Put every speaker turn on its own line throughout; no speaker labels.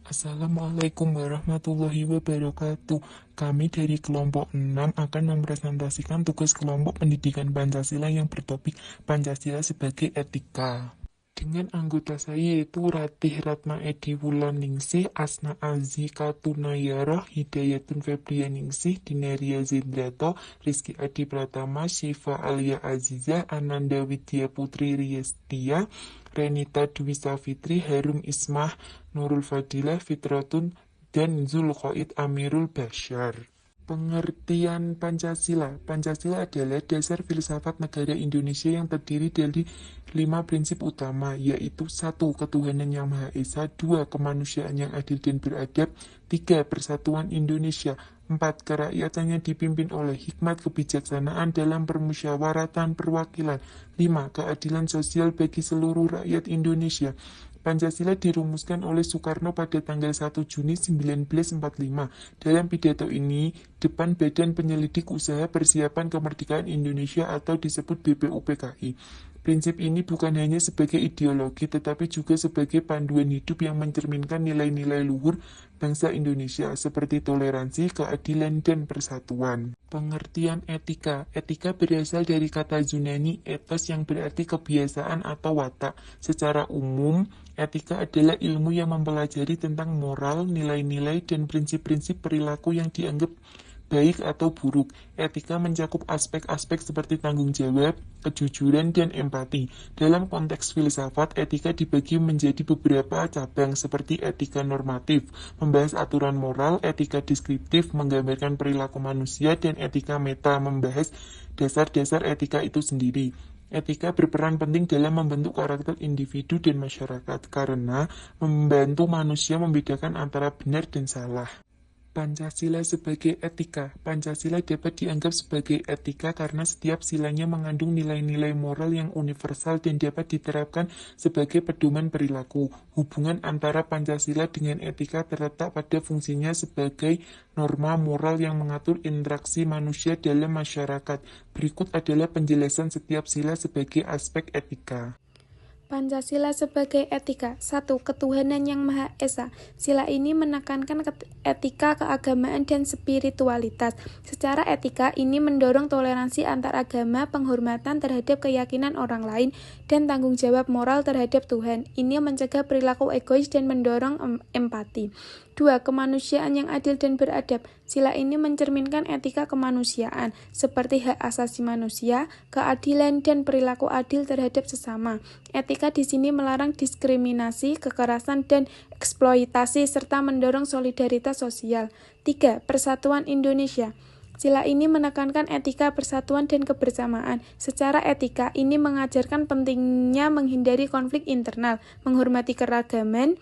Assalamualaikum warahmatullahi wabarakatuh. Kami dari kelompok 6 akan mempresentasikan tugas kelompok pendidikan Pancasila yang bertopik Pancasila sebagai etika. Dengan anggota saya yaitu Ratih Ratna Edi Wulandningsih, Asna Azi Katunayaroh, Hidayatun Febrianingsih, Dineria Zendrato, Rizky Adi Pratama, Syifa Alia Azizah, Ananda Widya Putri Riestia, Renita Dwi Safitri, Harum Ismah, Nurul Fadilah, Fitratun, dan Zulkhoid Amirul Bashar. Pengertian Pancasila. Pancasila adalah dasar filsafat negara Indonesia yang terdiri dari 5 prinsip utama, yaitu 1. Ketuhanan yang Maha Esa, 2. Kemanusiaan yang adil dan beradab, 3. Persatuan Indonesia, 4. Kerakyatan yang dipimpin oleh hikmat kebijaksanaan dalam permusyawaratan perwakilan, 5. Keadilan sosial bagi seluruh rakyat Indonesia. Pancasila dirumuskan oleh Soekarno pada tanggal 1 Juni 1945. Dalam pidato ini, depan Badan Penyelidik Usaha Persiapan Kemerdekaan Indonesia atau disebut BPUPKI. Prinsip ini bukan hanya sebagai ideologi, tetapi juga sebagai panduan hidup yang mencerminkan nilai-nilai luhur bangsa Indonesia, seperti toleransi, keadilan, dan persatuan. Pengertian etika. Etika berasal dari kata Yunani ethos yang berarti kebiasaan atau watak. Secara umum, etika adalah ilmu yang mempelajari tentang moral, nilai-nilai, dan prinsip-prinsip perilaku yang dianggap baik atau buruk. Etika mencakup aspek-aspek seperti tanggung jawab, kejujuran, dan empati. Dalam konteks filsafat, etika dibagi menjadi beberapa cabang seperti etika normatif, membahas aturan moral, etika deskriptif, menggambarkan perilaku manusia, dan etika meta, membahas dasar-dasar etika itu sendiri. Etika berperan penting dalam membentuk karakter individu dan masyarakat karena membantu manusia membedakan antara benar dan salah. Pancasila sebagai etika. Pancasila dapat dianggap sebagai etika karena setiap silanya mengandung nilai-nilai moral yang universal dan dapat diterapkan sebagai pedoman perilaku. Hubungan antara Pancasila dengan etika terletak pada fungsinya sebagai norma moral yang mengatur interaksi manusia dalam masyarakat. Berikut adalah penjelasan setiap sila sebagai aspek etika.
Pancasila sebagai etika. 1. Ketuhanan yang Maha Esa. Sila ini menekankan etika keagamaan dan spiritualitas. Secara etika, ini mendorong toleransi antar agama, penghormatan terhadap keyakinan orang lain, dan tanggung jawab moral terhadap Tuhan. Ini mencegah perilaku egois dan mendorong empati. 2. Kemanusiaan yang adil dan beradab. Sila ini mencerminkan etika kemanusiaan, seperti hak asasi manusia, keadilan, dan perilaku adil terhadap sesama. Etika di sini melarang diskriminasi, kekerasan, dan eksploitasi, serta mendorong solidaritas sosial. 3. Persatuan Indonesia. Sila ini menekankan etika persatuan dan kebersamaan. Secara etika, ini mengajarkan pentingnya menghindari konflik internal, menghormati keragaman,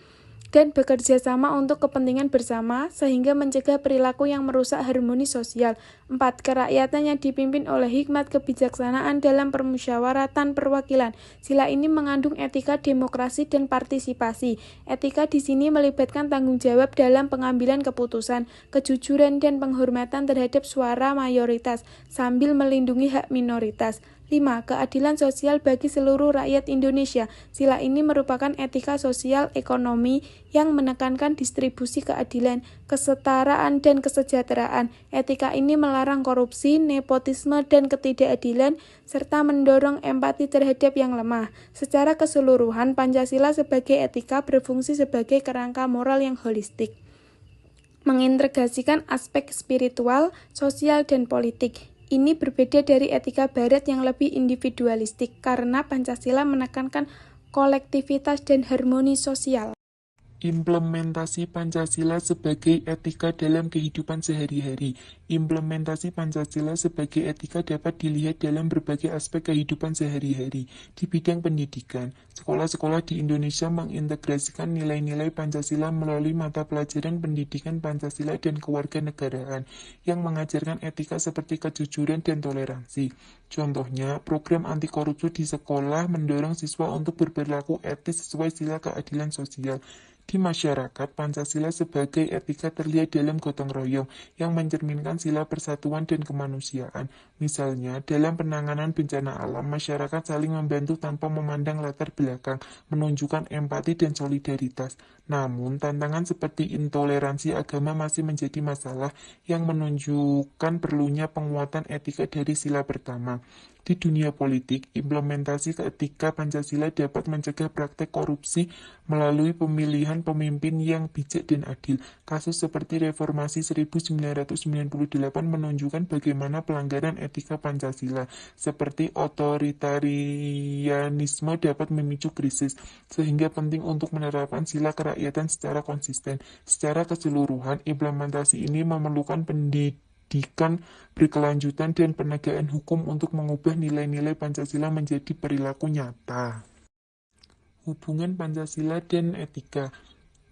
dan bekerja sama untuk kepentingan bersama, sehingga mencegah perilaku yang merusak harmoni sosial. 4. Kerakyatan yang dipimpin oleh hikmat kebijaksanaan dalam permusyawaratan perwakilan. Sila ini mengandung etika demokrasi dan partisipasi. Etika di sini melibatkan tanggung jawab dalam pengambilan keputusan, kejujuran, dan penghormatan terhadap suara mayoritas, sambil melindungi hak minoritas. 5. Keadilan sosial bagi seluruh rakyat Indonesia. Sila ini merupakan etika sosial ekonomi yang menekankan distribusi keadilan, kesetaraan, dan kesejahteraan. Etika ini melarang korupsi, nepotisme, dan ketidakadilan, serta mendorong empati terhadap yang lemah. Secara keseluruhan, Pancasila sebagai etika berfungsi sebagai kerangka moral yang holistik, mengintegrasikan aspek spiritual, sosial, dan politik. Ini berbeda dari etika barat yang lebih individualistik karena Pancasila menekankan kolektivitas dan harmoni sosial.
Implementasi Pancasila sebagai etika dalam kehidupan sehari-hari. Implementasi Pancasila sebagai etika dapat dilihat dalam berbagai aspek kehidupan sehari-hari. Di bidang pendidikan, sekolah-sekolah di Indonesia mengintegrasikan nilai-nilai Pancasila melalui mata pelajaran pendidikan Pancasila dan kewarganegaraan yang mengajarkan etika seperti kejujuran dan toleransi. Contohnya, program anti korupsi di sekolah mendorong siswa untuk berperilaku etis sesuai sila keadilan sosial. Di masyarakat, Pancasila sebagai etika terlihat dalam gotong royong yang mencerminkan sila persatuan dan kemanusiaan. Misalnya, dalam penanganan bencana alam, masyarakat saling membantu tanpa memandang latar belakang, menunjukkan empati dan solidaritas. Namun, tantangan seperti intoleransi agama masih menjadi masalah yang menunjukkan perlunya penguatan etika dari sila pertama. Di dunia politik, implementasi etika Pancasila dapat mencegah praktek korupsi melalui pemilihan pemimpin yang bijak dan adil. Kasus seperti Reformasi 1998 menunjukkan bagaimana pelanggaran etika Pancasila, seperti otoritarianisme dapat memicu krisis, sehingga penting untuk menerapkan sila kerakyatan secara konsisten. Secara keseluruhan, implementasi ini memerlukan pendidikan berkelanjutan dan penegakan hukum untuk mengubah nilai-nilai Pancasila menjadi perilaku nyata. Hubungan Pancasila dan etika.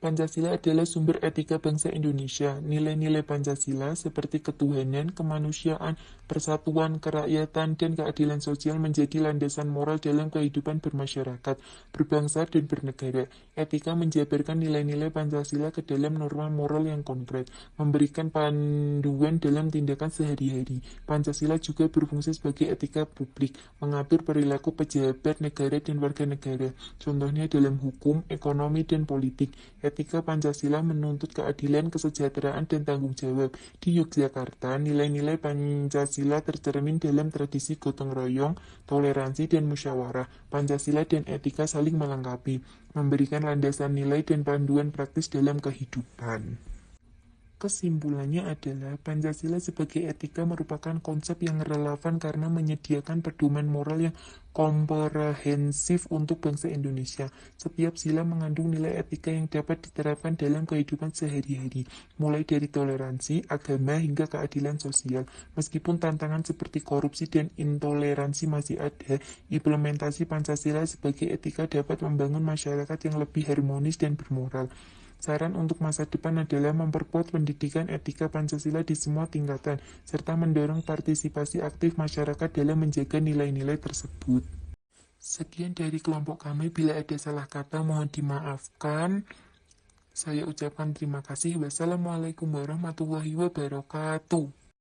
Pancasila adalah sumber etika bangsa Indonesia. Nilai-nilai Pancasila seperti ketuhanan, kemanusiaan, persatuan, kerakyatan, dan keadilan sosial menjadi landasan moral dalam kehidupan bermasyarakat, berbangsa, dan bernegara. Etika menjabarkan nilai-nilai Pancasila ke dalam norma moral yang konkret, memberikan panduan dalam tindakan sehari-hari. Pancasila juga berfungsi sebagai etika publik, mengatur perilaku pejabat negara dan warga negara. Contohnya dalam hukum, ekonomi, dan politik. Etika Pancasila menuntut keadilan, kesejahteraan, dan tanggung jawab. Di Yogyakarta, nilai-nilai Pancasila tercermin dalam tradisi gotong royong, toleransi, dan musyawarah. Pancasila dan etika saling melengkapi, memberikan landasan nilai dan panduan praktis dalam kehidupan. Kesimpulannya adalah Pancasila sebagai etika merupakan konsep yang relevan karena menyediakan pedoman moral yang komprehensif untuk bangsa Indonesia. Setiap sila mengandung nilai etika yang dapat diterapkan dalam kehidupan sehari-hari, mulai dari toleransi, agama, hingga keadilan sosial. Meskipun tantangan seperti korupsi dan intoleransi masih ada, implementasi Pancasila sebagai etika dapat membangun masyarakat yang lebih harmonis dan bermoral. Saran untuk masa depan adalah memperkuat pendidikan etika Pancasila di semua tingkatan, serta mendorong partisipasi aktif masyarakat dalam menjaga nilai-nilai tersebut. Sekian dari kelompok kami, bila ada salah kata mohon dimaafkan. Saya ucapkan terima kasih. Wassalamualaikum warahmatullahi wabarakatuh.